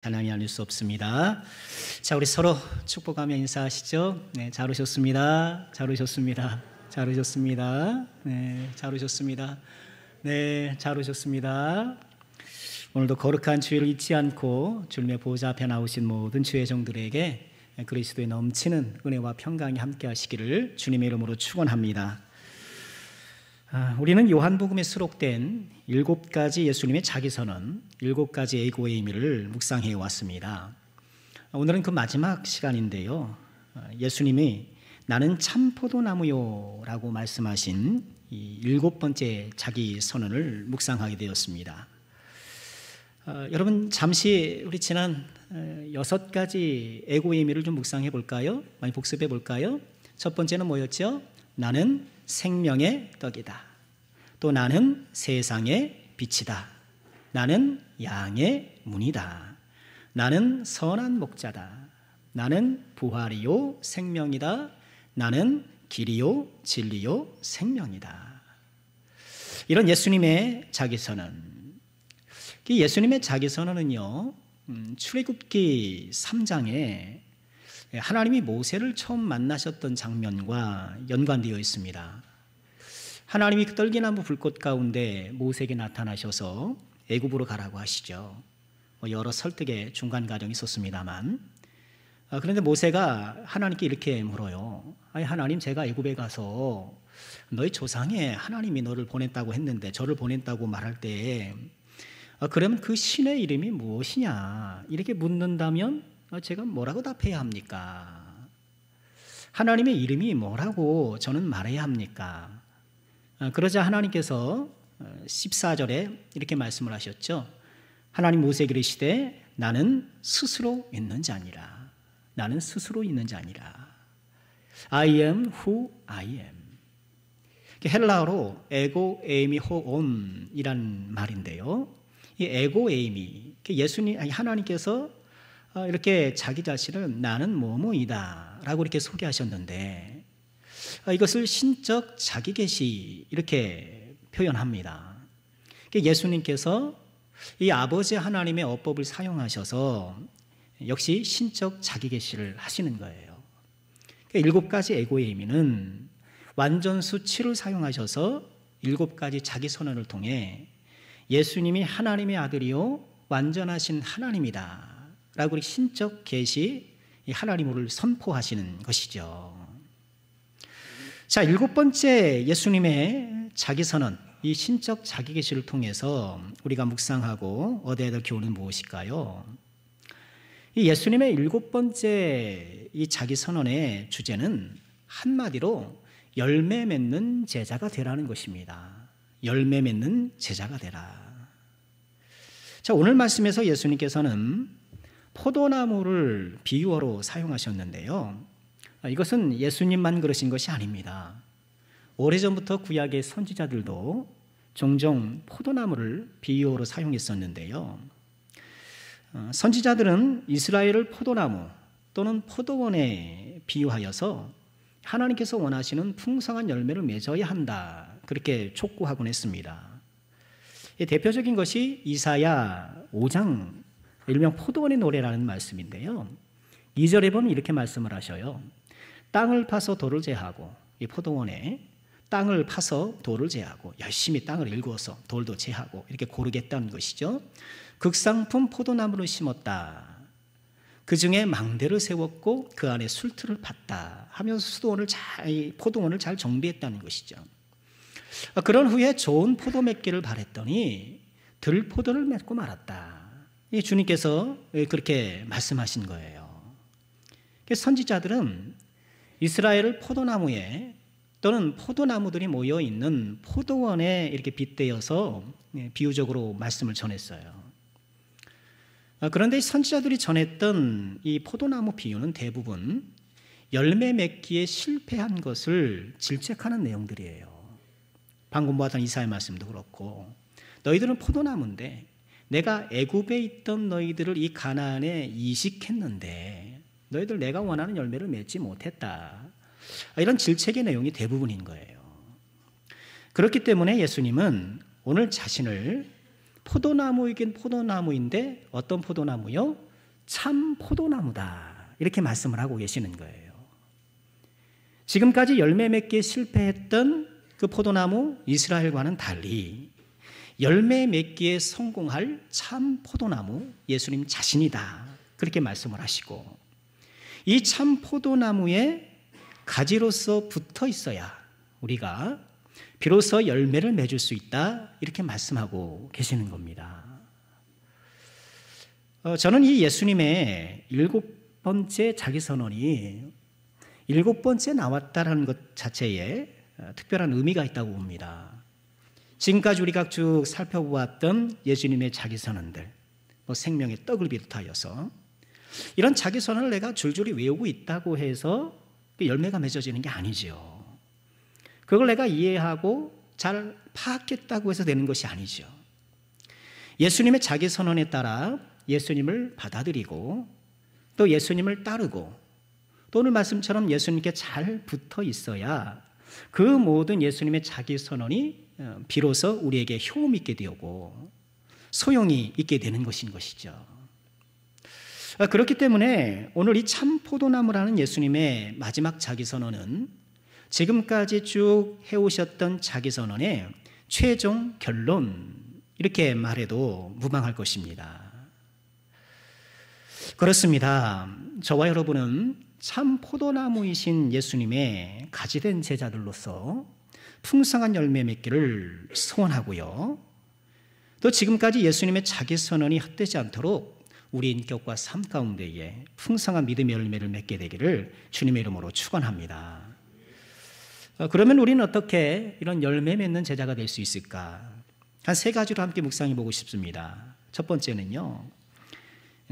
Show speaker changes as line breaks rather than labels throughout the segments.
하나님 아닐 수 없습니다. 자, 우리 서로 축복하며 인사하시죠. 네, 잘 오셨습니다. 잘 오셨습니다. 잘 오셨습니다. 네, 잘 오셨습니다. 네, 잘 오셨습니다. 오늘도 거룩한 주일을 잊지 않고 주님의 보좌 앞에 나오신 모든 주의 종들에게 그리스도의 넘치는 은혜와 평강이 함께 하시기를 주님의 이름으로 축원합니다. 우리는 요한복음에 수록된 7가지 예수님의 자기선언, 7가지 애고의 의미를 묵상해 왔습니다. 오늘은 그 마지막 시간인데요. 예수님이 나는 참 포도나무요 라고 말씀하신 이 7번째 자기선언을 묵상하게 되었습니다. 여러분 잠시 우리 지난 6가지 애고의 의미를 좀 묵상해 볼까요? 많이 복습해 볼까요? 첫 번째는 뭐였죠? 나는 생명의 떡이다. 또 나는 세상의 빛이다. 나는 양의 문이다. 나는 선한 목자다. 나는 부활이요 생명이다. 나는 길이요 진리요 생명이다. 이런 예수님의 자기선언. 예수님의 자기선언은요, 출애굽기 3장에 하나님이 모세를 처음 만나셨던 장면과 연관되어 있습니다. 하나님이 그 떨기나무 불꽃 가운데 모세에게 나타나셔서 애굽으로 가라고 하시죠. 여러 설득의 중간 과정이 있었습니다만, 그런데 모세가 하나님께 이렇게 물어요. 아니 하나님, 제가 애굽에 가서 너희 조상의 하나님이 너를 보냈다고 했는데, 저를 보냈다고 말할 때 그러면 그 신의 이름이 무엇이냐 이렇게 묻는다면 제가 뭐라고 답해야 합니까? 하나님의 이름이 뭐라고 저는 말해야 합니까? 그러자 하나님께서 14절에 이렇게 말씀을 하셨죠. 하나님 모세에게 이르시되 나는 스스로 있는 자니라. 나는 스스로 있는 자니라. I am who I am. 헬라어로 에고 에이미 호온이란 말인데요. 이 에고 에이미, 예수님, 하나님께서 이렇게 자기 자신을 나는 뭐뭐이다 라고 이렇게 소개하셨는데, 이것을 신적 자기계시 이렇게 표현합니다. 예수님께서 이 아버지 하나님의 어법을 사용하셔서 역시 신적 자기계시를 하시는 거예요. 7가지 에고의 의미는 완전수 7을 사용하셔서 7가지 자기선언을 통해 예수님이 하나님의 아들이요 완전하신 하나님이다 라고 신적 계시 하나님을 선포하시는 것이죠. 자, 7번째 예수님의 자기선언, 이 신적 자기계시를 통해서 우리가 묵상하고 얻어야 될 교훈은 무엇일까요? 이 예수님의 7번째 이 자기선언의 주제는 한마디로 열매 맺는 제자가 되라는 것입니다. 열매 맺는 제자가 되라. 자, 오늘 말씀에서 예수님께서는 포도나무를 비유어로 사용하셨는데요. 이것은 예수님만 그러신 것이 아닙니다. 오래전부터 구약의 선지자들도 종종 포도나무를 비유어로 사용했었는데요. 선지자들은 이스라엘을 포도나무 또는 포도원에 비유하여서 하나님께서 원하시는 풍성한 열매를 맺어야 한다, 그렇게 촉구하곤 했습니다. 대표적인 것이 이사야 5장 일명 포도원의 노래라는 말씀인데요. 2절에 보면 이렇게 말씀을 하셔요. 땅을 파서 돌을 제하고, 이 포도원에 땅을 파서 돌을 제하고 열심히 땅을 일구어서 돌도 제하고 이렇게 고르겠다는 것이죠. 극상품 포도나무를 심었다. 그 중에 망대를 세웠고 그 안에 술틀을 팠다 하면서 포도원을 잘 정비했다는 것이죠. 그런 후에 좋은 포도 맺기를 바랬더니 들포도를 맺고 말았다. 이 주님께서 그렇게 말씀하신 거예요. 선지자들은 이스라엘을 포도나무에 또는 포도나무들이 모여 있는 포도원에 이렇게 빗대어서 비유적으로 말씀을 전했어요. 그런데 선지자들이 전했던 이 포도나무 비유는 대부분 열매 맺기에 실패한 것을 질책하는 내용들이에요. 방금 보았던 이사야 말씀도 그렇고, 너희들은 포도나무인데 내가 애굽에 있던 너희들을 이 가나안에 이식했는데 너희들 내가 원하는 열매를 맺지 못했다. 이런 질책의 내용이 대부분인 거예요. 그렇기 때문에 예수님은 오늘 자신을 포도나무이긴 포도나무인데 어떤 포도나무요? 참 포도나무다. 이렇게 말씀을 하고 계시는 거예요. 지금까지 열매 맺기에 실패했던 그 포도나무 이스라엘과는 달리 열매 맺기에 성공할 참 포도나무 예수님 자신이다. 그렇게 말씀을 하시고, 이 참 포도나무에 가지로서 붙어 있어야 우리가 비로소 열매를 맺을 수 있다. 이렇게 말씀하고 계시는 겁니다. 저는 이 예수님의 7번째 자기선언이 7번째 나왔다는 것 자체에 특별한 의미가 있다고 봅니다. 지금까지 우리가 쭉 살펴보았던 예수님의 자기선언들, 생명의 떡을 비롯하여서 이런 자기선언을 내가 줄줄이 외우고 있다고 해서 열매가 맺어지는 게 아니죠. 그걸 내가 이해하고 잘 파악했다고 해서 되는 것이 아니죠. 예수님의 자기선언에 따라 예수님을 받아들이고 또 예수님을 따르고 또 오늘 말씀처럼 예수님께 잘 붙어 있어야 그 모든 예수님의 자기선언이 비로소 우리에게 효험 있게 되고 소용이 있게 되는 것인 것이죠. 그렇기 때문에 오늘 이 참 포도나무라는 예수님의 마지막 자기선언은 지금까지 쭉 해오셨던 자기선언의 최종 결론, 이렇게 말해도 무방할 것입니다. 그렇습니다. 저와 여러분은 참 포도나무이신 예수님의 가지된 제자들로서 풍성한 열매 맺기를 소원하고요. 또 지금까지 예수님의 자기선언이 헛되지 않도록 우리 인격과 삶 가운데에 풍성한 믿음의 열매를 맺게 되기를 주님의 이름으로 축원합니다. 그러면 우리는 어떻게 이런 열매 맺는 제자가 될 수 있을까? 한 3가지로 함께 묵상해 보고 싶습니다. 첫 번째는요,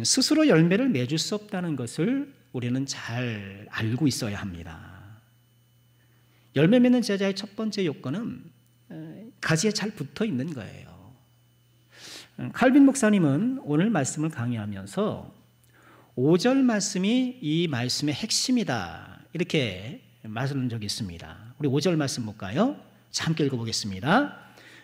스스로 열매를 맺을 수 없다는 것을 우리는 잘 알고 있어야 합니다. 열매 맺는 제자의 첫 번째 요건은 가지에 잘 붙어 있는 거예요. 칼빈 목사님은 오늘 말씀을 강의하면서 5절 말씀이 이 말씀의 핵심이다, 이렇게 말씀한 적이 있습니다. 우리 5절 말씀 볼까요? 함께 읽어보겠습니다.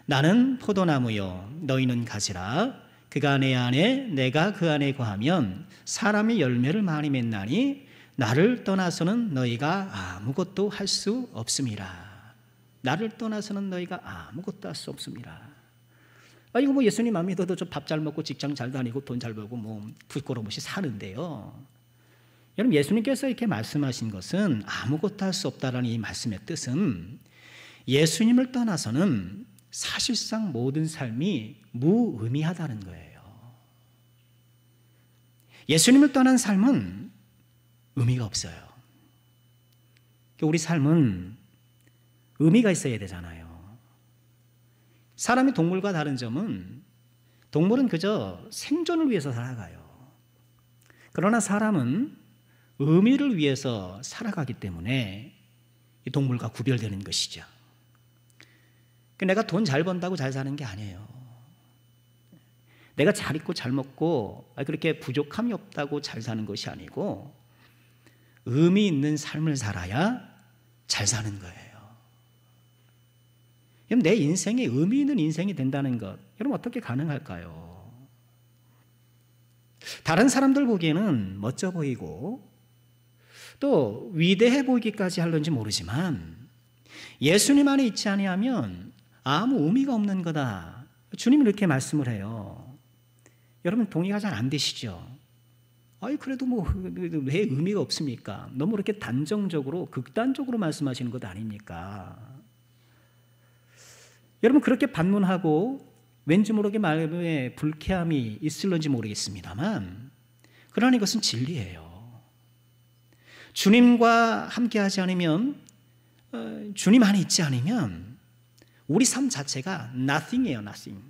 나는 포도나무요 너희는 가지라. 그가 내 안에 내가 그 안에 거하면 사람이 열매를 많이 맺나니 나를 떠나서는 너희가 아무것도 할 수 없음이라. 나를 떠나서는 너희가 아무것도 할 수 없음이라. 이거 뭐 예수님 안 믿어도 좀 밥 잘 먹고 직장 잘 다니고 돈 잘 벌고 뭐 부끄러움없이 사는데요. 여러분, 예수님께서 이렇게 말씀하신 것은 아무것도 할 수 없다라는 이 말씀의 뜻은 예수님을 떠나서는 사실상 모든 삶이 무의미하다는 거예요. 예수님을 떠난 삶은 의미가 없어요. 우리 삶은 의미가 있어야 되잖아요. 사람이 동물과 다른 점은 동물은 그저 생존을 위해서 살아가요. 그러나 사람은 의미를 위해서 살아가기 때문에 이 동물과 구별되는 것이죠. 내가 돈 잘 번다고 잘 사는 게 아니에요. 내가 잘 입고 잘 먹고 그렇게 부족함이 없다고 잘 사는 것이 아니고 의미 있는 삶을 살아야 잘 사는 거예요. 그럼 내 인생에 의미 있는 인생이 된다는 것, 여러분 어떻게 가능할까요? 다른 사람들 보기에는 멋져 보이고 또 위대해 보이기까지 하려는지 모르지만 예수님 안에 있지 아니하면 아무 의미가 없는 거다. 주님이 이렇게 말씀을 해요. 여러분 동의가 잘 안 되시죠? 그래도 뭐 왜 의미가 없습니까? 너무 이렇게 단정적으로 극단적으로 말씀하시는 것 아닙니까? 여러분 그렇게 반문하고 왠지 모르게 마음에 불쾌함이 있을런지 모르겠습니다만 그러나 이것은 진리예요. 주님과 함께하지 않으면, 주님 안에 있지 않으면 우리 삶 자체가 nothing이에요. nothing.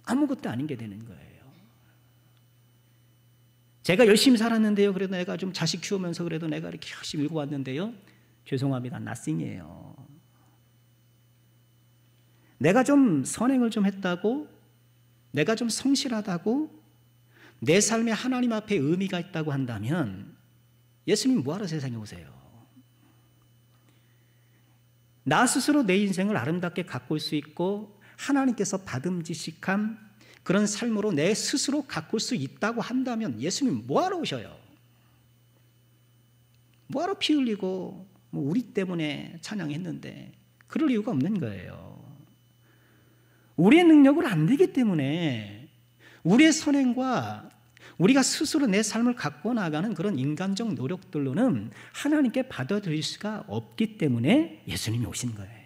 아무것도 아닌 게 되는 거예요. 제가 열심히 살았는데요, 그래도 내가 좀 자식 키우면서 그래도 내가 이렇게 열심히 읽어왔는데요, 죄송합니다, nothing이에요. 내가 좀 선행을 좀 했다고, 내가 좀 성실하다고, 내 삶에 하나님 앞에 의미가 있다고 한다면 예수님 뭐하러 세상에 오세요? 나 스스로 내 인생을 아름답게 가꿀 수 있고 하나님께서 받음직한 그런 삶으로 내 스스로 가꿀 수 있다고 한다면 예수님 뭐하러 오셔요? 뭐하러 피 흘리고 우리 때문에 찬양했는데 그럴 이유가 없는 거예요. 우리의 능력으로 안 되기 때문에 우리의 선행과 우리가 스스로 내 삶을 갖고 나가는 그런 인간적 노력들로는 하나님께 받아들일 수가 없기 때문에 예수님이 오신 거예요.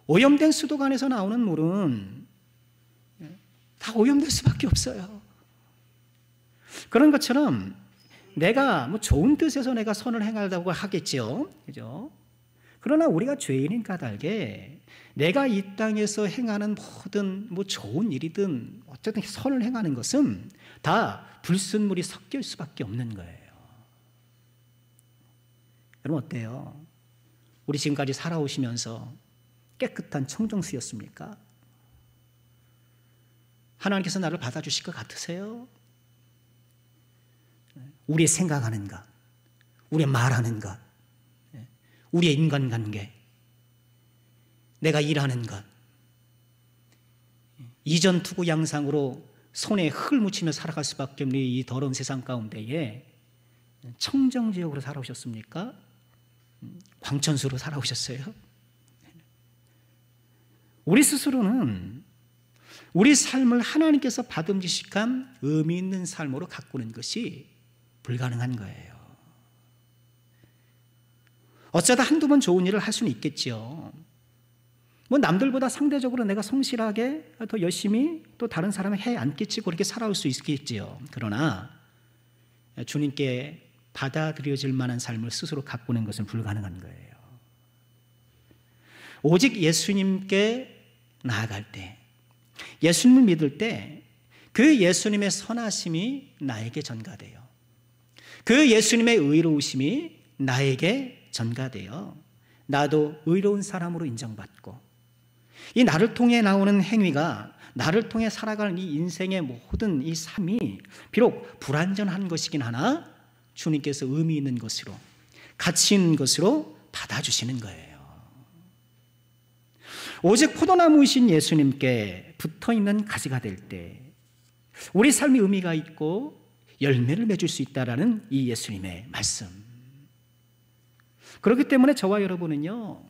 오염된 수도관에서 나오는 물은 다 오염될 수밖에 없어요. 그런 것처럼 내가 좋은 뜻에서 내가 선을 행하려고 하겠지요. 그죠? 그러나 우리가 죄인인 까닭에 내가 이 땅에서 행하는 모든 좋은 일이든 어쨌든 선을 행하는 것은 다 불순물이 섞일 수밖에 없는 거예요. 여러분 어때요? 우리 지금까지 살아오시면서 깨끗한 청정수였습니까? 하나님께서 나를 받아주실 것 같으세요? 우리의 생각하는 것, 우리의 말하는 것, 우리의 인간관계, 내가 일하는 것, 이전 투구 양상으로 손에 흙을 묻히며 살아갈 수밖에 없는 이 더러운 세상 가운데에 청정지역으로 살아오셨습니까? 광천수로 살아오셨어요? 우리 스스로는 우리 삶을 하나님께서 받음직한 의미 있는 삶으로 가꾸는 것이 불가능한 거예요. 어쩌다 한두 번 좋은 일을 할 수는 있겠지요. 남들보다 상대적으로 내가 성실하게 더 열심히 또 다른 사람을 해 안겠지 그렇게 살아올 수 있겠지요. 그러나 주님께 받아들여질 만한 삶을 스스로 가꾸는 것은 불가능한 거예요. 오직 예수님께 나아갈 때, 예수님을 믿을 때 그 예수님의 선하심이 나에게 전가돼요. 그 예수님의 의로우심이 나에게 전가돼요. 나도 의로운 사람으로 인정받고 이 나를 통해 나오는 행위가 나를 통해 살아가는 이 인생의 모든 이 삶이 비록 불완전한 것이긴 하나 주님께서 의미 있는 것으로 가치 있는 것으로 받아주시는 거예요. 오직 포도나무이신 예수님께 붙어있는 가지가 될 때 우리 삶이 의미가 있고 열매를 맺을 수 있다라는 이 예수님의 말씀. 그렇기 때문에 저와 여러분은요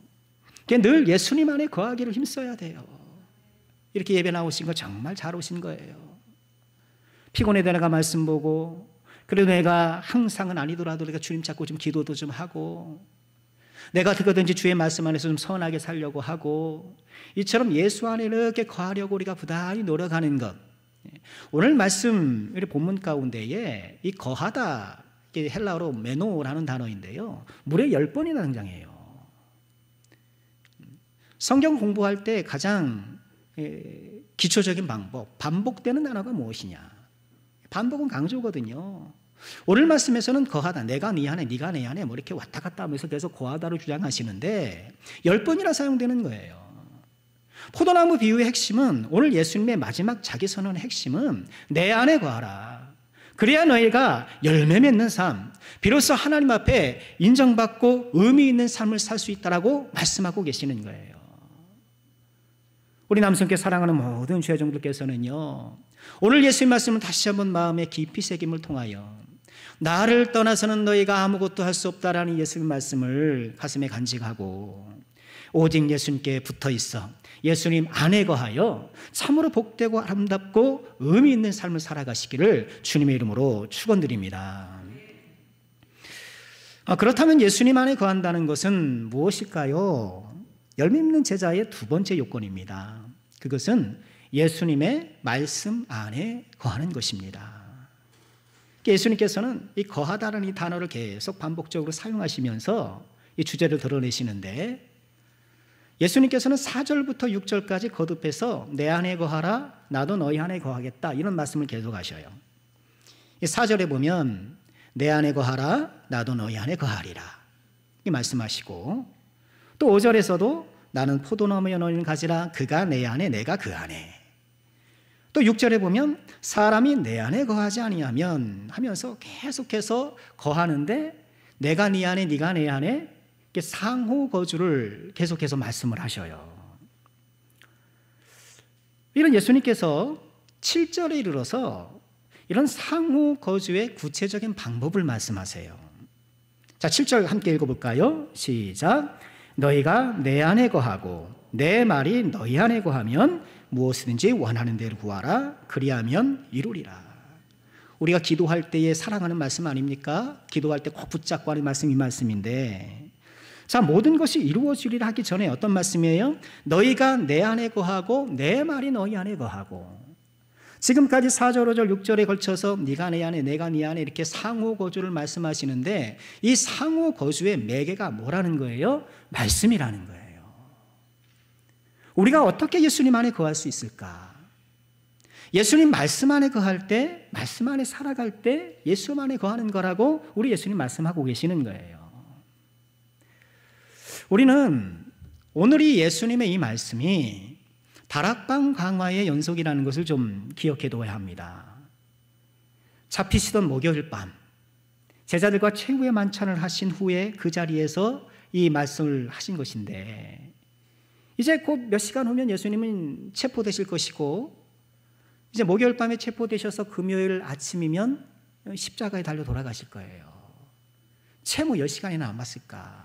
늘 예수님 안에 거하기를 힘써야 돼요. 이렇게 예배 나오신 거 정말 잘 오신 거예요. 피곤해도 내가 말씀 보고 그래도 내가 항상은 아니더라도 내가 주님 찾고 좀 기도도 좀 하고 내가 어떻게든지 주의 말씀 안에서 좀 선하게 살려고 하고 이처럼 예수 안에 이렇게 거하려고 우리가 부단히 노력하는 것. 오늘 말씀 우리 본문 가운데에 이 거하다 이게 헬라어로 메노라는 단어인데요. 무려 10번이나 등장해요. 성경 공부할 때 가장 기초적인 방법, 반복되는 단어가 무엇이냐? 반복은 강조거든요. 오늘 말씀에서는 거하다, 내가 네 안에, 네가 내 안에 이렇게 왔다 갔다 하면서 계속 거하다로 주장하시는데 10번이나 사용되는 거예요. 포도나무 비유의 핵심은 오늘 예수님의 마지막 자기 선언의 핵심은 내 안에 거하라. 그래야 너희가 열매 맺는 삶, 비로소 하나님 앞에 인정받고 의미 있는 삶을 살 수 있다라고 말씀하고 계시는 거예요. 우리 남성께 사랑하는 모든 죄종들께서는요 오늘 예수님 말씀을 다시 한번 마음에 깊이 새김을 통하여 나를 떠나서는 너희가 아무것도 할 수 없다라는 예수님 말씀을 가슴에 간직하고 오직 예수님께 붙어 있어 예수님 안에 거하여 참으로 복되고 아름답고 의미 있는 삶을 살아가시기를 주님의 이름으로 축원드립니다. 그렇다면 예수님 안에 거한다는 것은 무엇일까요? 열매 있는 제자의 두 번째 요건입니다. 그것은 예수님의 말씀 안에 거하는 것입니다. 예수님께서는 이 거하다라는 이 단어를 계속 반복적으로 사용하시면서 이 주제를 드러내시는데 예수님께서는 4절부터 6절까지 거듭해서 내 안에 거하라 나도 너희 안에 거하겠다 이런 말씀을 계속하셔요. 이 4절에 보면 내 안에 거하라 나도 너희 안에 거하리라 이 말씀하시고 또 5절에서도 나는 포도나무에 너희는 가지라 그가 내 안에 내가 그 안에 또 6절에 보면 사람이 내 안에 거하지 아니하면 하면서 계속해서 거하는데 내가 네 안에 네가 내 안에 상호 거주를 계속해서 말씀을 하셔요. 이런 예수님께서 7절에 이르러서 이런 상호 거주의 구체적인 방법을 말씀하세요. 자, 7절 함께 읽어볼까요? 시작. 너희가 내 안에 거하고 내 말이 너희 안에 거하면 무엇이든지 원하는 대로 구하라. 그리하면 이루리라. 우리가 기도할 때에 사랑하는 말씀 아닙니까? 기도할 때 꼭 붙잡고 하는 말씀이 이 말씀인데, 자, 모든 것이 이루어지리라 하기 전에 어떤 말씀이에요? 너희가 내 안에 거하고 내 말이 너희 안에 거하고. 지금까지 4절, 5절, 6절에 걸쳐서 네가 내 안에 내가 네 안에 이렇게 상호 거주를 말씀하시는데, 이 상호 거주의 매개가 뭐라는 거예요? 말씀이라는 거예요. 우리가 어떻게 예수님 안에 거할 수 있을까? 예수님 말씀 안에 거할 때, 말씀 안에 살아갈 때 예수 안에 거하는 거라고 우리 예수님 말씀하고 계시는 거예요. 우리는 오늘 이 예수님의 이 말씀이 다락방 강화의 연속이라는 것을 좀 기억해 둬야 합니다. 잡히시던 목요일 밤 제자들과 최후의 만찬을 하신 후에 그 자리에서 이 말씀을 하신 것인데, 이제 곧 몇 시간 후면 예수님은 체포되실 것이고, 이제 목요일 밤에 체포되셔서 금요일 아침이면 십자가에 달려 돌아가실 거예요. 채무 10시간이 남았을까?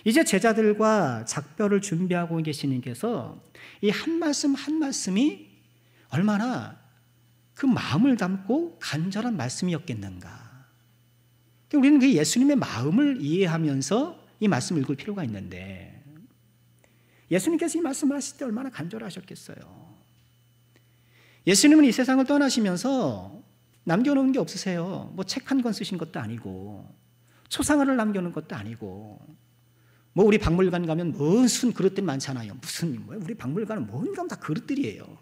이제 제자들과 작별을 준비하고 계시님께서 이 한 말씀 한 말씀이 얼마나 그 마음을 담고 간절한 말씀이었겠는가. 우리는 그 예수님의 마음을 이해하면서 이 말씀을 읽을 필요가 있는데, 예수님께서 이 말씀을 하실 때 얼마나 간절하셨겠어요. 예수님은 이 세상을 떠나시면서 남겨놓은 게 없으세요. 뭐 책 한 권 쓰신 것도 아니고, 초상화를 남겨놓은 것도 아니고, 뭐 우리 박물관 가면 무슨 그릇들이 많잖아요. 무슨 뭐예요? 우리 박물관은 뭔가 다 그릇들이에요.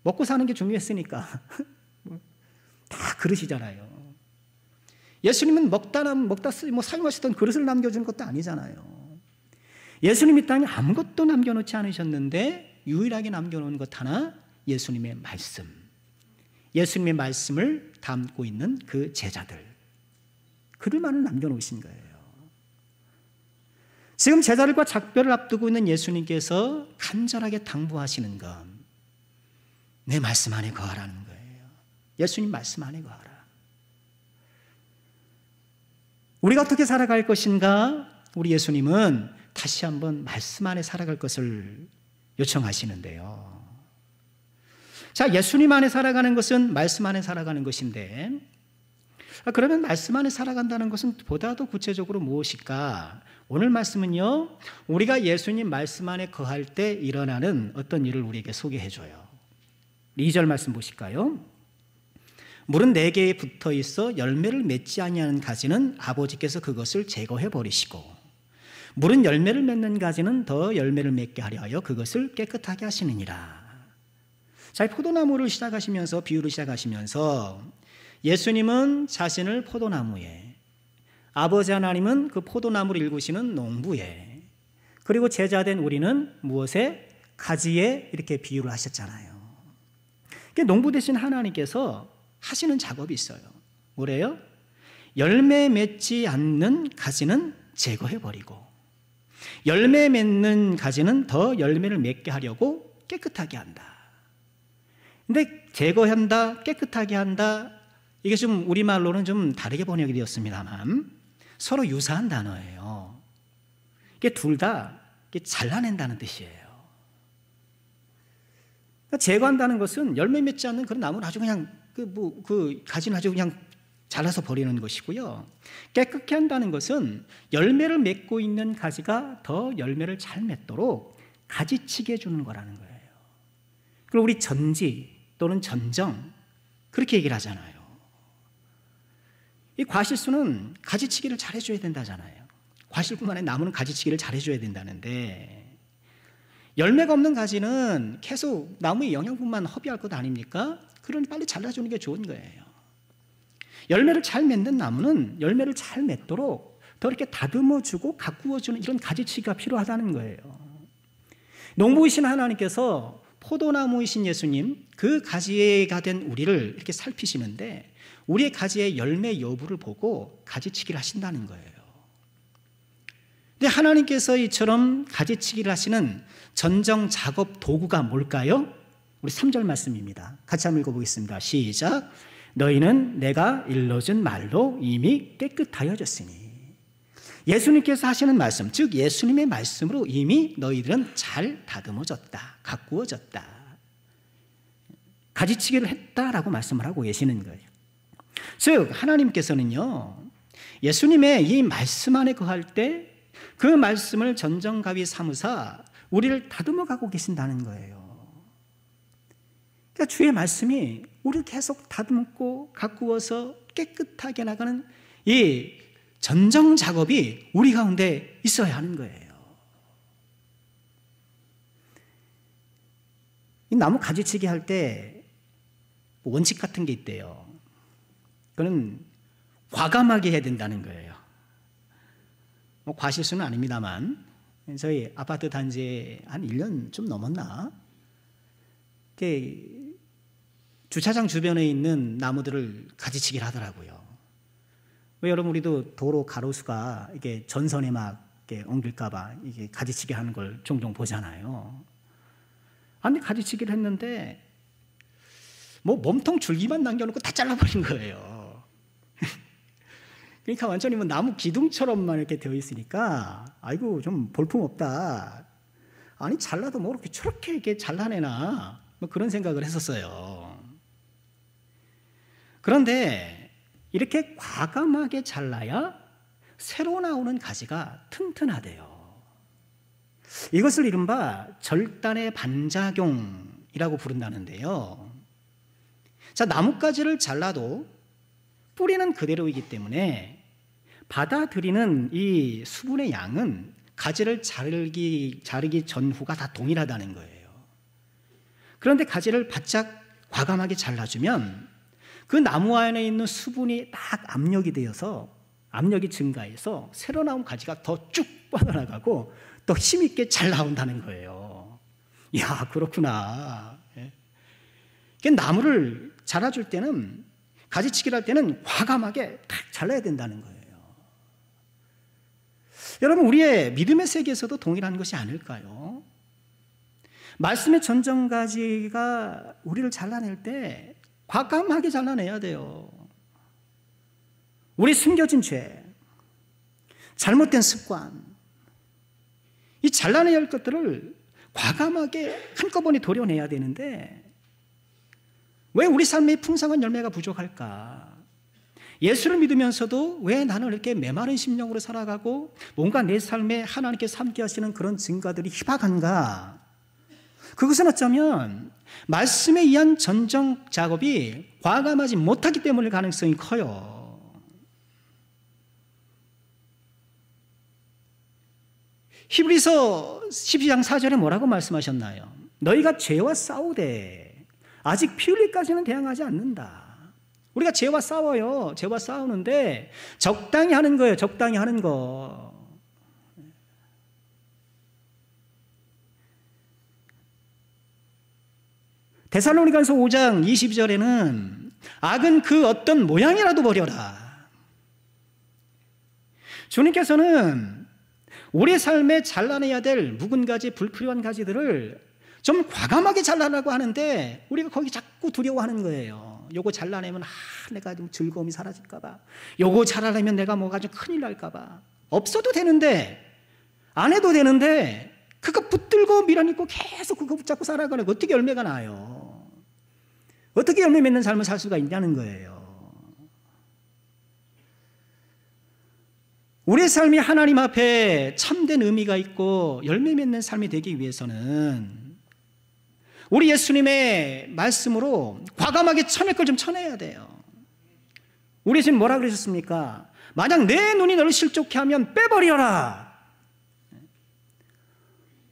먹고 사는 게 중요했으니까 다 그릇이잖아요. 예수님은 먹다 뭐 사용하시던 그릇을 남겨준 것도 아니잖아요. 예수님이 땅에 아무것도 남겨놓지 않으셨는데 유일하게 남겨놓은 것 하나, 예수님의 말씀. 예수님의 말씀을 담고 있는 그 제자들, 그들만을 남겨놓으신 거예요. 지금 제자들과 작별을 앞두고 있는 예수님께서 간절하게 당부하시는 건 내 말씀 안에 거하라는 거예요. 예수님 말씀 안에 거하라. 우리가 어떻게 살아갈 것인가? 우리 예수님은 다시 한번 말씀 안에 살아갈 것을 요청하시는데요. 자, 예수님 안에 살아가는 것은 말씀 안에 살아가는 것인데, 그러면 말씀 안에 살아간다는 것은 보다도 구체적으로 무엇일까? 오늘 말씀은요, 우리가 예수님 말씀 안에 거할 때 일어나는 어떤 일을 우리에게 소개해 줘요. 2절 말씀 보실까요? 물은 4개에 붙어 있어 열매를 맺지 아니하는 가지는 아버지께서 그것을 제거해 버리시고, 물은 열매를 맺는 가지는 더 열매를 맺게 하려 하여 그것을 깨끗하게 하시느니라. 자, 포도나무를 시작하시면서, 비유를 시작하시면서 예수님은 자신을 포도나무에, 아버지 하나님은 그 포도나무를 일구시는 농부에, 그리고 제자된 우리는 무엇에? 가지에 이렇게 비유를 하셨잖아요. 농부 되신 하나님께서 하시는 작업이 있어요. 뭐래요? 열매 맺지 않는 가지는 제거해버리고, 열매 맺는 가지는 더 열매를 맺게 하려고 깨끗하게 한다. 근데 제거한다, 깨끗하게 한다, 이게 좀 우리말로는 좀 다르게 번역이 되었습니다만 서로 유사한 단어예요. 이게 둘 다 잘라낸다는 뜻이에요. 그러니까 제거한다는 것은 열매 맺지 않는 그런 나무는 아주 그냥 그 가지는 아주 그냥 잘라서 버리는 것이고요. 깨끗게 한다는 것은 열매를 맺고 있는 가지가 더 열매를 잘 맺도록 가지치게 해주는 거라는 거예요. 그리고 우리 전지 또는 전정, 그렇게 얘기를 하잖아요. 이 과실수는 가지치기를 잘 해줘야 된다잖아요. 과실뿐만 아니라 나무는 가지치기를 잘 해줘야 된다는데, 열매가 없는 가지는 계속 나무의 영양분만 허비할 것 아닙니까? 그러니 빨리 잘라주는 게 좋은 거예요. 열매를 잘 맺는 나무는 열매를 잘 맺도록 더 이렇게 다듬어주고 가꾸어주는 이런 가지치기가 필요하다는 거예요. 농부이신 하나님께서 포도나무이신 예수님, 그 가지가 된 우리를 이렇게 살피시는데, 우리의 가지의 열매 여부를 보고 가지치기를 하신다는 거예요. 근데 하나님께서 이처럼 가지치기를 하시는 전정 작업 도구가 뭘까요? 우리 3절 말씀입니다. 같이 한번 읽어보겠습니다. 시작. 너희는 내가 일러준 말로 이미 깨끗하여졌으니. 예수님께서 하시는 말씀, 즉 예수님의 말씀으로 이미 너희들은 잘 다듬어졌다, 가꾸어졌다, 가지치기를 했다라고 말씀을 하고 계시는 거예요. 즉 하나님께서는요, 예수님의 이 말씀 안에 거할 때 그 말씀을 전정가위 삼으사 우리를 다듬어 가고 계신다는 거예요. 그러니까 주의 말씀이 우리를 계속 다듬고 가꾸어서 깨끗하게 나가는 이 전정 작업이 우리 가운데 있어야 하는 거예요. 이 나무 가지치기 할 때 원칙 같은 게 있대요. 그건 과감하게 해야 된다는 거예요. 뭐 과실수는 아닙니다만 저희 아파트 단지에 한 1년 좀 넘었나? 주차장 주변에 있는 나무들을 가지치기를 하더라고요. 왜 여러분 우리도 도로 가로수가 이게 전선에 막 이렇게 엉킬까봐 이게 가지치기 하는 걸 종종 보잖아요. 아니 가지치기를 했는데 뭐 몸통 줄기만 남겨놓고 다 잘라버린 거예요. 그러니까 완전히 뭐 나무 기둥처럼만 이렇게 되어 있으니까 아이고 좀 볼품없다. 아니 잘라도 뭐 이렇게 저렇게 이렇게 잘라내나 뭐 그런 생각을 했었어요. 그런데 이렇게 과감하게 잘라야 새로 나오는 가지가 튼튼하대요. 이것을 이른바 절단의 반작용이라고 부른다는데요. 자, 나뭇가지를 잘라도 뿌리는 그대로이기 때문에 받아들이는 이 수분의 양은 가지를 자르기 전후가 다 동일하다는 거예요. 그런데 가지를 바짝 과감하게 잘라주면 그 나무 안에 있는 수분이 딱 압력이 되어서 압력이 증가해서 새로 나온 가지가 더 쭉 뻗어나가고 더 힘있게 잘 나온다는 거예요. 이야, 그렇구나. 나무를 자라줄 때는, 가지치기를 할 때는 과감하게 딱 잘라야 된다는 거예요. 여러분, 우리의 믿음의 세계에서도 동일한 것이 아닐까요? 말씀의 전정가지가 우리를 잘라낼 때 과감하게 잘라내야 돼요. 우리 숨겨진 죄, 잘못된 습관, 이 잘라내야 할 것들을 과감하게 한꺼번에 도려내야 되는데 왜 우리 삶에 풍성한 열매가 부족할까? 예수를 믿으면서도 왜 나는 이렇게 메마른 심령으로 살아가고 뭔가 내 삶에 하나님께 삼게 하시는 그런 증거들이 희박한가? 그것은 어쩌면 말씀에 의한 전정 작업이 과감하지 못하기 때문일 가능성이 커요. 히브리서 12장 4절에 뭐라고 말씀하셨나요? 너희가 죄와 싸우되 아직 피 흘리기까지는 대항하지 않는다. 우리가 죄와 싸워요. 죄와 싸우는데 적당히 하는 거예요. 적당히 하는 거. 데살로니가서 5장 22절에는 악은 그 어떤 모양이라도 버려라. 주님께서는 우리 삶에 잘라내야 될 묵은 가지, 불필요한 가지들을 좀 과감하게 잘라내라고 하는데 우리가 거기 자꾸 두려워하는 거예요. 요거 잘라내면 내가 좀 즐거움이 사라질까 봐. 요거 잘라내면 내가 뭐가 좀 큰일 날까 봐. 없어도 되는데, 안 해도 되는데 그거 붙들고 밀어넣고 계속 그거 붙잡고 살아가는 거 어떻게 열매가 나요? 어떻게 열매 맺는 삶을 살 수가 있냐는 거예요. 우리의 삶이 하나님 앞에 참된 의미가 있고 열매 맺는 삶이 되기 위해서는 우리 예수님의 말씀으로 과감하게 쳐낼 걸 좀 쳐내야 돼요. 우리 예수님 뭐라 그러셨습니까? 만약 내 눈이 너를 실족해 하면 빼버려라.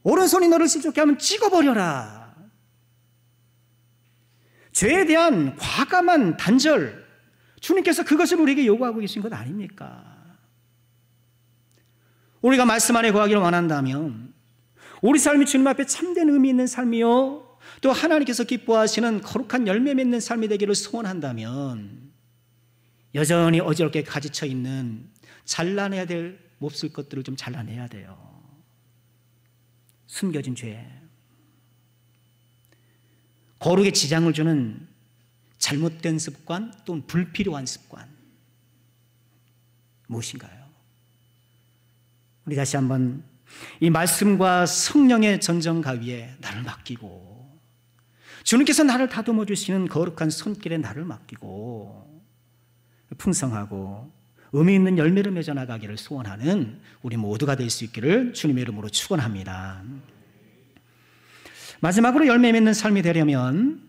오른손이 너를 실족해 하면 찍어버려라. 죄에 대한 과감한 단절, 주님께서 그것을 우리에게 요구하고 계신 것 아닙니까? 우리가 말씀 안에 거하기를 원한다면 우리 삶이 주님 앞에 참된 의미 있는 삶이요, 또 하나님께서 기뻐하시는 거룩한 열매 맺는 삶이 되기를 소원한다면 여전히 어지럽게 가지쳐 있는 잘라내야 될 몹쓸 것들을 좀 잘라내야 돼요. 숨겨진 죄, 거룩에 지장을 주는 잘못된 습관 또는 불필요한 습관, 무엇인가요? 우리 다시 한번 이 말씀과 성령의 전정가위에 나를 맡기고, 주님께서 나를 다듬어 주시는 거룩한 손길에 나를 맡기고 풍성하고 의미 있는 열매를 맺어 나가기를 소원하는 우리 모두가 될 수 있기를 주님의 이름으로 축원합니다. 마지막으로 열매 맺는 삶이 되려면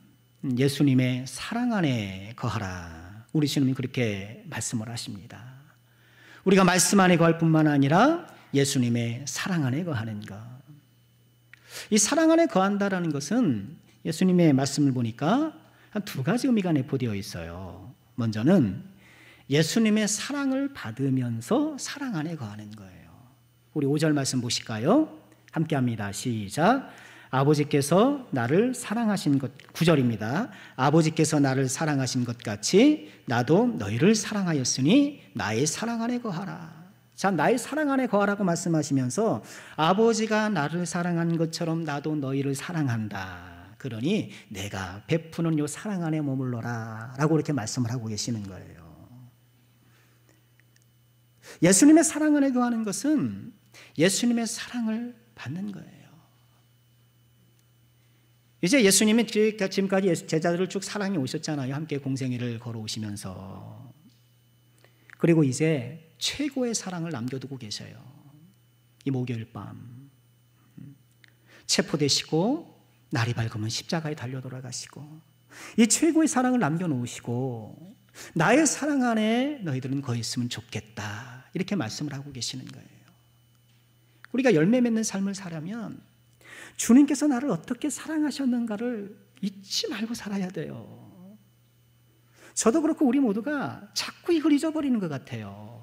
예수님의 사랑 안에 거하라. 우리 주님이 그렇게 말씀을 하십니다. 우리가 말씀 안에 거할 뿐만 아니라 예수님의 사랑 안에 거하는 것. 이 사랑 안에 거한다라는 것은 예수님의 말씀을 보니까 한 두 가지 의미가 내포되어 있어요. 먼저는 예수님의 사랑을 받으면서 사랑 안에 거하는 거예요. 우리 5절 말씀 보실까요? 함께 합니다. 시작. 아버지께서 나를 사랑하신 것, 9절입니다. 아버지께서 나를 사랑하신 것 같이 나도 너희를 사랑하였으니 나의 사랑 안에 거하라. 자, 나의 사랑 안에 거하라고 말씀하시면서 아버지가 나를 사랑한 것처럼 나도 너희를 사랑한다. 그러니 내가 베푸는 요 사랑 안에 머물러라 라고 이렇게 말씀을 하고 계시는 거예요. 예수님의 사랑 안에 거하는 것은 예수님의 사랑을 받는 거예요. 이제 예수님이 지금까지 제자들을 쭉 사랑해 오셨잖아요. 함께 공생애를 걸어오시면서. 그리고 이제 최고의 사랑을 남겨두고 계셔요. 이 목요일 밤 체포되시고 날이 밝으면 십자가에 달려 돌아가시고 이 최고의 사랑을 남겨놓으시고 나의 사랑 안에 너희들은 거했으면 좋겠다 이렇게 말씀을 하고 계시는 거예요. 우리가 열매 맺는 삶을 살려면 주님께서 나를 어떻게 사랑하셨는가를 잊지 말고 살아야 돼요. 저도 그렇고 우리 모두가 자꾸 이걸 잊어버리는 것 같아요.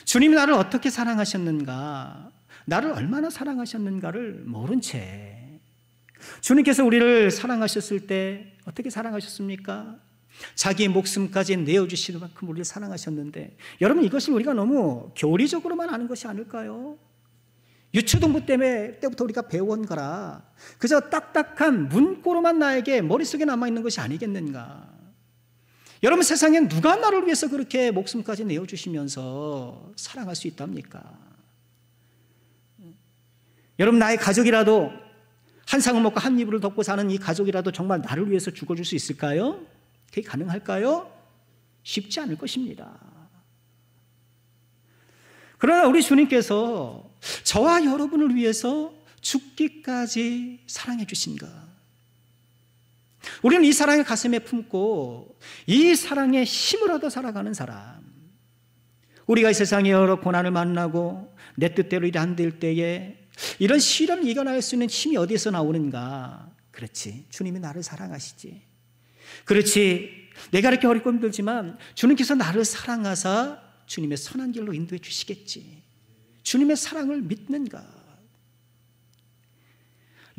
주님이 나를 어떻게 사랑하셨는가, 나를 얼마나 사랑하셨는가를 모른 채 주님께서 우리를 사랑하셨을 때 어떻게 사랑하셨습니까? 자기의 목숨까지 내어주시는 만큼 우리를 사랑하셨는데, 여러분 이것을 우리가 너무 교리적으로만 아는 것이 아닐까요? 유초등부 때부터 우리가 배워온 거라 그저 딱딱한 문구로만 나에게 머릿속에 남아있는 것이 아니겠는가. 여러분 세상엔 누가 나를 위해서 그렇게 목숨까지 내어주시면서 사랑할 수 있답니까? 여러분 나의 가족이라도 한 상을 먹고 한 이불을 덮고 사는 이 가족이라도 정말 나를 위해서 죽어줄 수 있을까요? 그게 가능할까요? 쉽지 않을 것입니다. 그러나 우리 주님께서 저와 여러분을 위해서 죽기까지 사랑해 주신 것, 우리는 이 사랑을 가슴에 품고 이 사랑의 힘을 얻어 살아가는 사람, 우리가 이 세상에 여러 고난을 만나고 내 뜻대로 일이 안 될 때에 이런 시련을 이겨낼 수 있는 힘이 어디에서 나오는가? 그렇지, 주님이 나를 사랑하시지. 그렇지, 내가 이렇게 어렵고 힘들지만 주님께서 나를 사랑하사 주님의 선한 길로 인도해 주시겠지. 주님의 사랑을 믿는가?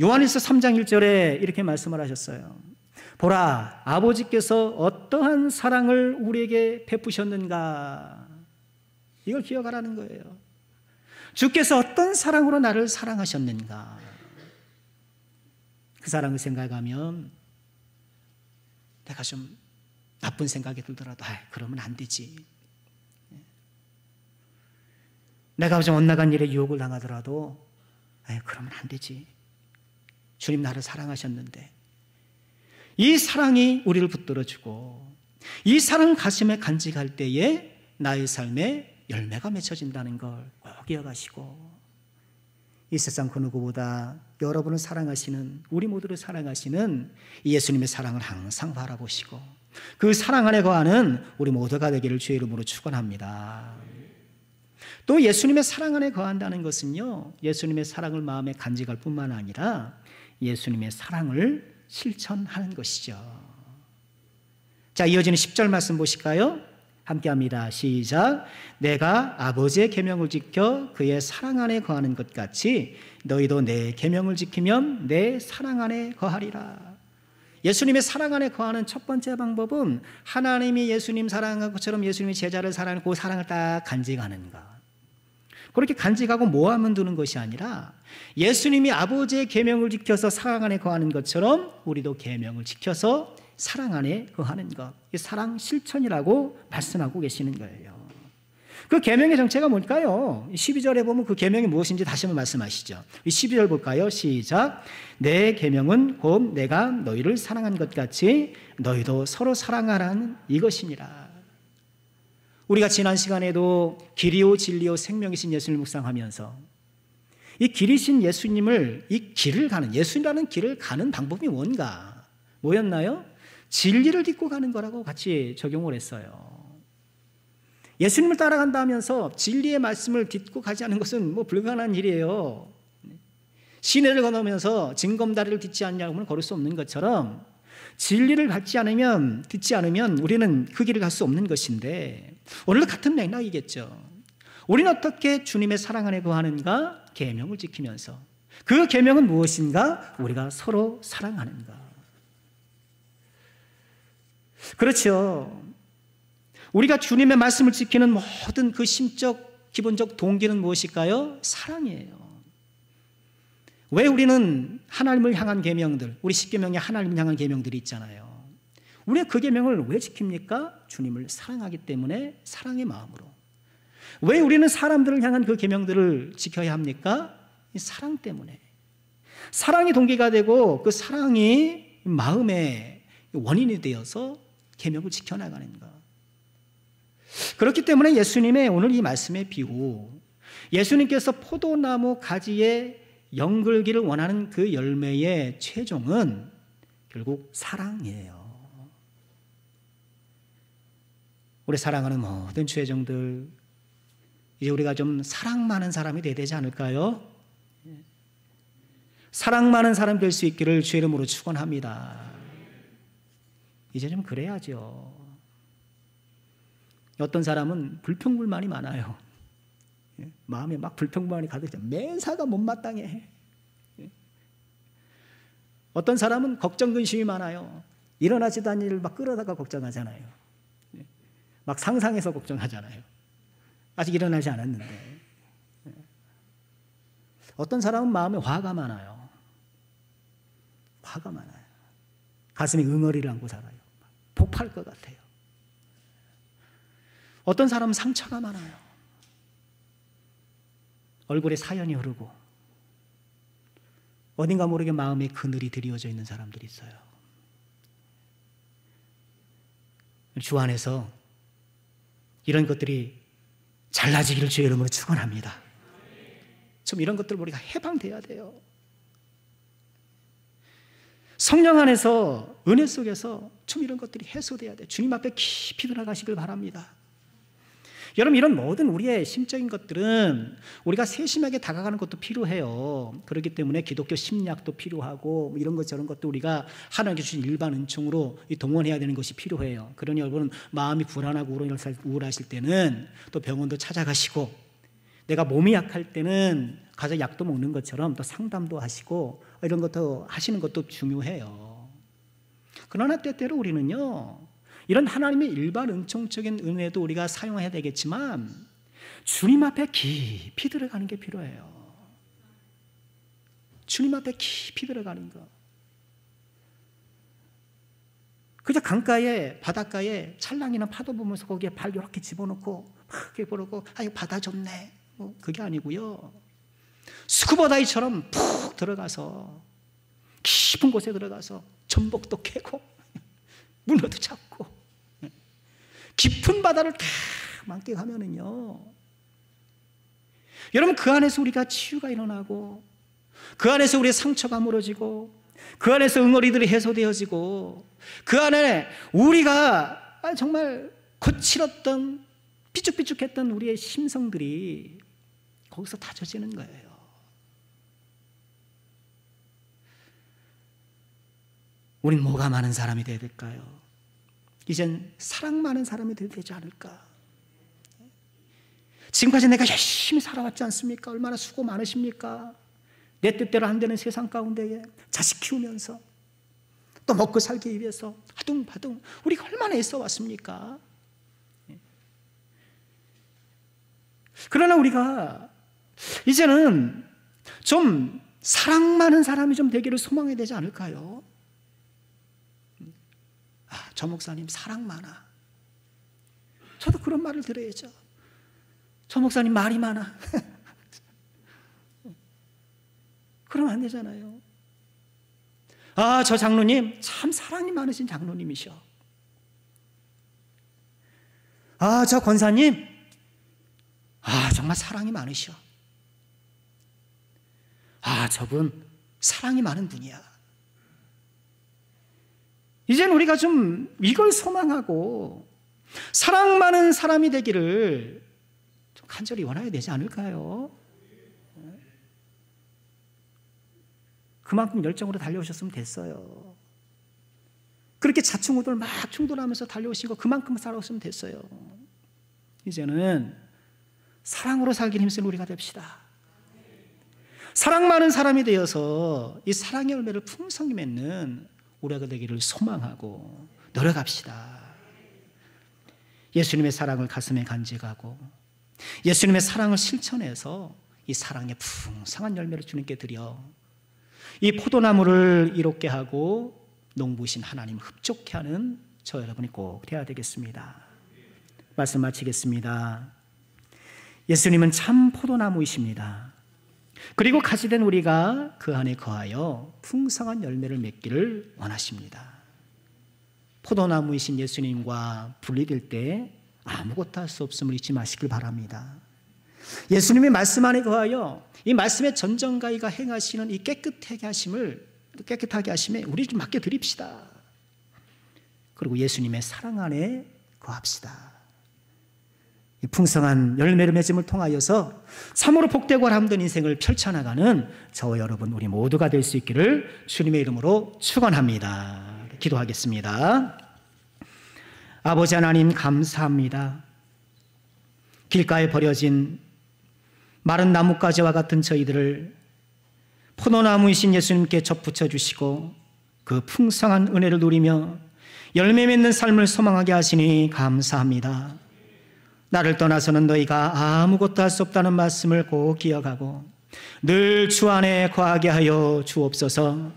요한일서 3장 1절에 이렇게 말씀을 하셨어요. 보라, 아버지께서 어떠한 사랑을 우리에게 베푸셨는가. 이걸 기억하라는 거예요. 주께서 어떤 사랑으로 나를 사랑하셨는가. 그 사랑을 생각하면 내가 좀 나쁜 생각이 들더라도 그러면 안 되지. 내가 좀 엇나간 일에 유혹을 당하더라도 그러면 안 되지. 주님 나를 사랑하셨는데, 이 사랑이 우리를 붙들어주고 이 사랑을 가슴에 간직할 때에 나의 삶에 열매가 맺혀진다는 걸 꼭 기억하시고, 이 세상 그 누구보다 여러분을 사랑하시는, 우리 모두를 사랑하시는 이 예수님의 사랑을 항상 바라보시고 그 사랑 안에 거하는 우리 모두가 되기를 주의 이름으로 축원합니다. 또 예수님의 사랑 안에 거한다는 것은요, 예수님의 사랑을 마음에 간직할 뿐만 아니라 예수님의 사랑을 실천하는 것이죠. 자, 이어지는 10절 말씀 보실까요? 함께 합니다. 시작. 내가 아버지의 계명을 지켜 그의 사랑 안에 거하는 것 같이 너희도 내 계명을 지키면 내 사랑 안에 거하리라. 예수님의 사랑 안에 거하는 첫 번째 방법은 하나님이 예수님 사랑한 것처럼 예수님이 제자를 사랑하고 그 사랑을 딱 간직하는 것. 그렇게 간직하고 모아만 두는 것이 아니라 예수님이 아버지의 계명을 지켜서 사랑 안에 거하는 것처럼 우리도 계명을 지켜서 사랑 안에 거하는 것, 이 사랑 실천이라고 말씀하고 계시는 거예요. 그 계명의 정체가 뭘까요? 12절에 보면 그 계명이 무엇인지 다시 한번 말씀하시죠. 12절 볼까요? 시작. 내 계명은 곧 내가 너희를 사랑한 것 같이 너희도 서로 사랑하라는 이것이니라. 우리가 지난 시간에도 길이요 진리요 생명이신 예수님을 묵상하면서 이 길이신 예수님을, 이 길을 가는, 예수님이라는 길을 가는 방법이 뭔가? 뭐였나요? 진리를 딛고 가는 거라고 같이 적용을 했어요. 예수님을 따라간다 하면서 진리의 말씀을 딛고 가지 않는 것은 뭐 불가능한 일이에요. 시내를 건너면서 징검다리를 딛지 않냐면 걸을 수 없는 것처럼 진리를 딛지 않으면 우리는 그 길을 갈 수 없는 것인데, 오늘도 같은 맥락이겠죠. 우리는 어떻게 주님의 사랑 안에 거하는가? 계명을 지키면서. 그 계명은 무엇인가? 우리가 서로 사랑하는가. 그렇죠. 우리가 주님의 말씀을 지키는 모든 그 심적, 기본적 동기는 무엇일까요? 사랑이에요. 왜 우리는 하나님을 향한 계명들, 우리 10계명에 하나님을 향한 계명들이 있잖아요. 우리가 그 계명을 왜 지킵니까? 주님을 사랑하기 때문에, 사랑의 마음으로. 왜 우리는 사람들을 향한 그 계명들을 지켜야 합니까? 이 사랑 때문에. 사랑이 동기가 되고 그 사랑이 마음의 원인이 되어서 계명을 지켜나가는 것. 그렇기 때문에 예수님의 오늘 이 말씀의 비유, 예수님께서 포도나무 가지에 연글기를 원하는 그 열매의 최종은 결국 사랑이에요. 우리 사랑하는 모든 최종들, 이제 우리가 좀 사랑 많은 사람이 돼야 되지 않을까요? 사랑 많은 사람 될 수 있기를 주의 이름으로 축원합니다. 이제 좀 그래야죠. 어떤 사람은 불평불만이 많아요. 마음에 막 불평불만이 가득 차. 매사가 못마땅해. 어떤 사람은 걱정 근심이 많아요. 일어나지도 않는 일을 막 끌어다가 걱정하잖아요. 막 상상해서 걱정하잖아요. 아직 일어나지 않았는데. 어떤 사람은 마음에 화가 많아요. 화가 많아요. 가슴에 응어리를 안고 살아요. 폭발할 것 같아요. 어떤 사람은 상처가 많아요. 얼굴에 사연이 흐르고 어딘가 모르게 마음에 그늘이 드리워져 있는 사람들이 있어요. 주 안에서 이런 것들이 잘라지기를 주의 이름으로 축원합니다. 좀 이런 것들 우리가 해방돼야 돼요. 성령 안에서, 은혜 속에서 좀 이런 것들이 해소돼야 돼요. 주님 앞에 깊이 들어가시길 바랍니다. 여러분, 이런 모든 우리의 심적인 것들은 우리가 세심하게 다가가는 것도 필요해요. 그렇기 때문에 기독교 심리학도 필요하고 이런 것 저런 것도 우리가 하나님께 주신 일반 은총으로 동원해야 되는 것이 필요해요. 그러니 여러분, 마음이 불안하고 우울하실 때는 또 병원도 찾아가시고, 내가 몸이 약할 때는 가서 약도 먹는 것처럼 또 상담도 하시고 이런 것도 하시는 것도 중요해요. 그러나 때때로 우리는요, 이런 하나님의 일반 은총적인 은혜도 우리가 사용해야 되겠지만 주님 앞에 깊이 들어가는 게 필요해요. 주님 앞에 깊이 들어가는 거. 그저 강가에, 바닷가에 찰랑이나 파도 보면서 거기에 발 이렇게 집어넣고 막 이렇게 보고 아유 바다 좋네, 뭐 그게 아니고요. 스쿠버 다이처럼 푹 들어가서 깊은 곳에 들어가서 전복도 캐고 문어도 잡고 깊은 바다를 다 만끽하면은요, 여러분, 그 안에서 우리가 치유가 일어나고, 그 안에서 우리의 상처가 무너지고, 그 안에서 응어리들이 해소되어지고, 그 안에 우리가 정말 거칠었던, 삐죽삐죽했던 우리의 심성들이 거기서 다져지는 거예요. 우린 뭐가 많은 사람이 되어야 될까요? 이젠 사랑 많은 사람이 되지 않을까? 지금까지 내가 열심히 살아왔지 않습니까? 얼마나 수고 많으십니까? 내 뜻대로 안 되는 세상 가운데에 자식 키우면서 또 먹고 살기 위해서 아둥바둥 우리가 얼마나 애써왔습니까? 그러나 우리가 이제는 좀 사랑 많은 사람이 좀 되기를 소망해야 되지 않을까요? 저 목사님 사랑 많아. 저도 그런 말을 들어야죠. 저 목사님 말이 많아. 그러면 안 되잖아요. 저 장로님 참 사랑이 많으신 장로님이셔. 저 권사님 정말 사랑이 많으셔. 저분 사랑이 많은 분이야. 이제는 우리가 좀 이걸 소망하고 사랑 많은 사람이 되기를 좀 간절히 원해야 되지 않을까요? 그만큼 열정으로 달려오셨으면 됐어요. 그렇게 자충우돌 막 충돌하면서 달려오시고 그만큼 살아오시면 됐어요. 이제는 사랑으로 살기를 힘쓰는 우리가 됩시다. 사랑 많은 사람이 되어서 이 사랑의 열매를 풍성히 맺는 우리가 되기를 소망하고 노력합시다. 예수님의 사랑을 가슴에 간직하고 예수님의 사랑을 실천해서 이 사랑의 풍성한 열매를 주님께 드려 이 포도나무를 이롭게 하고 농부신 하나님을 흡족해 하는 저 여러분이 꼭 되어야 되겠습니다. 말씀 마치겠습니다. 예수님은 참 포도나무이십니다. 그리고 가지된 우리가 그 안에 거하여 풍성한 열매를 맺기를 원하십니다. 포도나무이신 예수님과 분리될 때 아무것도 할 수 없음을 잊지 마시길 바랍니다. 예수님의 말씀 안에 거하여 이 말씀의 전정가이가 행하시는 이 깨끗하게 하심에 우리 좀 맡겨드립시다. 그리고 예수님의 사랑 안에 거합시다. 이 풍성한 열매를 맺음을 통하여서 참으로 복되고 아름다운 인생을 펼쳐나가는 저와 여러분 우리 모두가 될 수 있기를 주님의 이름으로 축원합니다. 기도하겠습니다. 아버지 하나님 감사합니다. 길가에 버려진 마른 나뭇가지와 같은 저희들을 포도나무이신 예수님께 접붙여 주시고 그 풍성한 은혜를 누리며 열매 맺는 삶을 소망하게 하시니 감사합니다. 나를 떠나서는 너희가 아무것도 할 수 없다는 말씀을 꼭 기억하고 늘 주 안에 거하게 하여 주옵소서.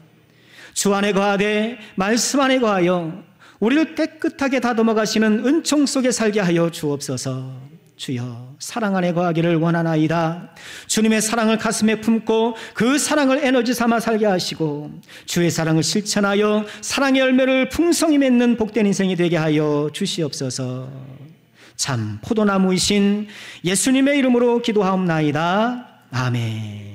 주 안에 거하되 말씀 안에 거하여 우리를 깨끗하게 다듬어 가시는 은총 속에 살게 하여 주옵소서. 주여 사랑 안에 거하기를 원하나이다. 주님의 사랑을 가슴에 품고 그 사랑을 에너지 삼아 살게 하시고 주의 사랑을 실천하여 사랑의 열매를 풍성히 맺는 복된 인생이 되게 하여 주시옵소서. 참 포도나무이신 예수님의 이름으로 기도하옵나이다. 아멘.